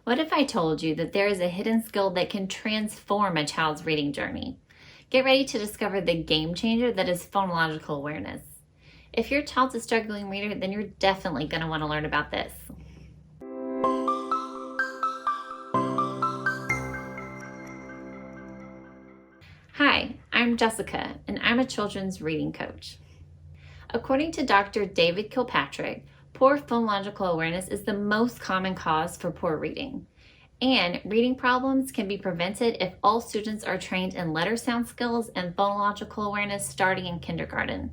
What if I told you that there is a hidden skill that can transform a child's reading journey? Get ready to discover the game changer that is phonological awareness. If your child's a struggling reader, then you're definitely going to want to learn about this. Hi, I'm Jessica, and I'm a children's reading coach. According to Dr. David Kilpatrick, poor phonological awareness is the most common cause for poor reading. And reading problems can be prevented if all students are trained in letter sound skills and phonological awareness starting in kindergarten.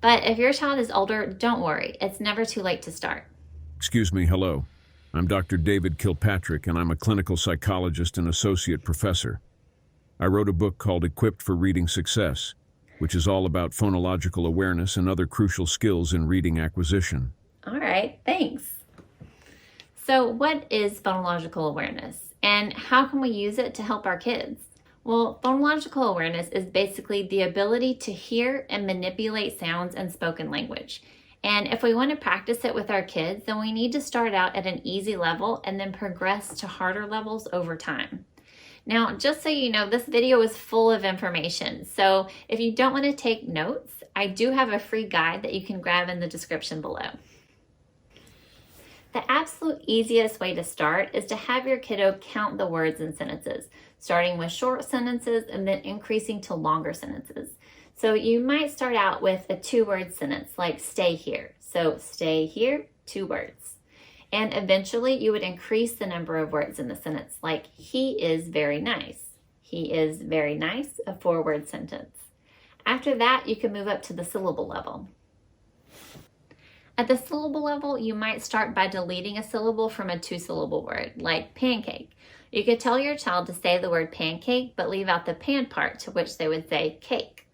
But if your child is older, don't worry, it's never too late to start. Excuse me, hello. I'm Dr. David Kilpatrick, and I'm a clinical psychologist and associate professor. I wrote a book called Equipped for Reading Success, which is all about phonological awareness and other crucial skills in reading acquisition. All right, thanks. So what is phonological awareness, and how can we use it to help our kids? Well, phonological awareness is basically the ability to hear and manipulate sounds in spoken language. And if we want to practice it with our kids, then we need to start out at an easy level and then progress to harder levels over time. Now, just so you know, this video is full of information. So if you don't want to take notes, I do have a free guide that you can grab in the description below. The absolute easiest way to start is to have your kiddo count the words in sentences, starting with short sentences and then increasing to longer sentences. So you might start out with a 2-word sentence like stay here. So stay here, 2 words. And eventually you would increase the number of words in the sentence, like he is very nice. He is very nice, a 4-word sentence. After that, you can move up to the syllable level. At the syllable level, you might start by deleting a syllable from a 2-syllable word, like pancake. You could tell your child to say the word pancake, but leave out the pan part, to which they would say cake.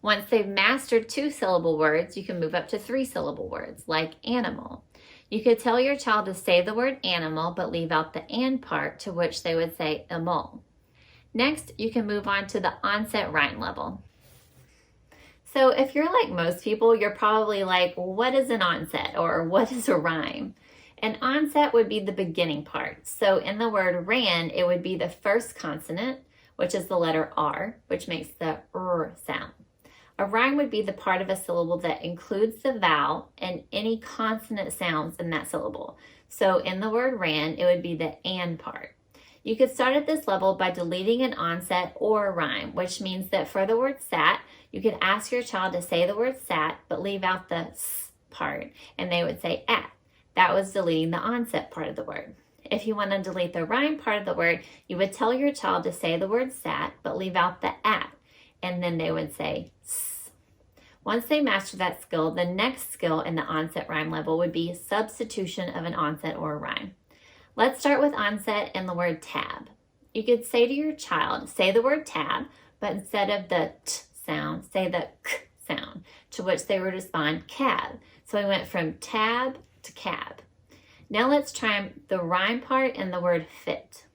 Once they've mastered 2-syllable words, you can move up to 3-syllable words, like animal. You could tell your child to say the word animal, but leave out the and part, to which they would say amol. Next, you can move on to the onset rhyme level. So if you're like most people, you're probably like, what is an onset or what is a rhyme? An onset would be the beginning part. So in the word ran, it would be the first consonant, which is the letter R, which makes the R sound. A rhyme would be the part of a syllable that includes the vowel and any consonant sounds in that syllable. So in the word ran, it would be the and part. You could start at this level by deleting an onset or a rhyme, which means that for the word sat, you could ask your child to say the word sat, but leave out the s part, and they would say at. That was deleting the onset part of the word. If you want to delete the rhyme part of the word, you would tell your child to say the word sat, but leave out the at, and then they would say s. Once they master that skill, the next skill in the onset rhyme level would be substitution of an onset or a rhyme. Let's start with onset and the word tab. You could say to your child, say the word tab, but instead of the t sound, say the k sound, to which they would respond cab. So we went from tab to cab. Now let's try the rhyme part and the word fit.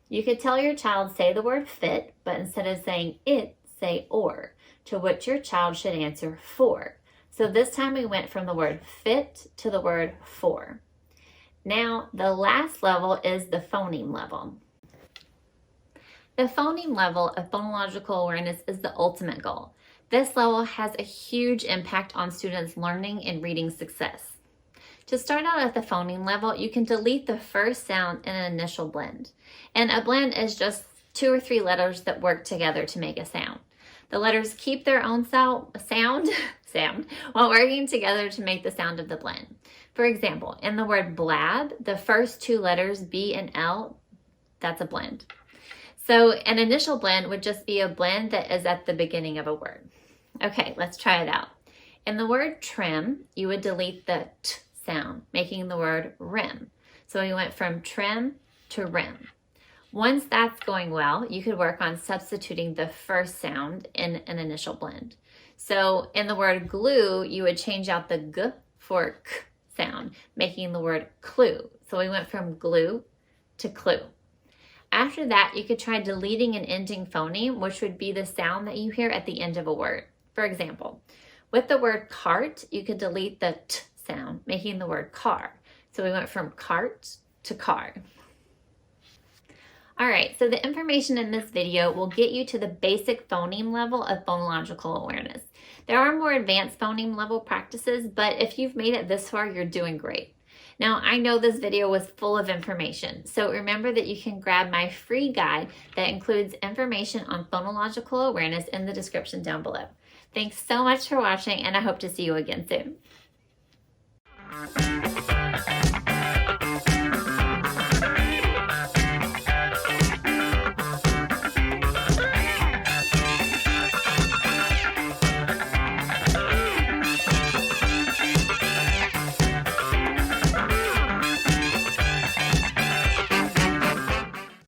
You could tell your child, say the word fit, but instead of saying it, say or, to which your child should answer for. So this time we went from the word fit to the word for. Now, the last level is the phoneme level. The phoneme level of phonological awareness is the ultimate goal. This level has a huge impact on students' learning and reading success. To start out at the phoneme level, you can delete the first sound in an initial blend. And a blend is just 2 or 3 letters that work together to make a sound. The letters keep their own sound while working together to make the sound of the blend. For example, in the word blab, the first 2 letters, B and L, that's a blend. So an initial blend would just be a blend that is at the beginning of a word. Okay, let's try it out. In the word trim, you would delete the t sound, making the word rim. So we went from trim to rim. Once that's going well, you could work on substituting the first sound in an initial blend. So in the word glue, you would change out the g for k sound, making the word clue. So we went from glue to clue. After that, you could try deleting an ending phoneme, which would be the sound that you hear at the end of a word. For example, with the word cart, you could delete the t sound, making the word car. So we went from cart to car. All right, so the information in this video will get you to the basic phoneme level of phonological awareness. There are more advanced phoneme level practices, but if you've made it this far, you're doing great. Now, I know this video was full of information, so remember that you can grab my free guide that includes information on phonological awareness in the description down below. Thanks so much for watching, and I hope to see you again soon.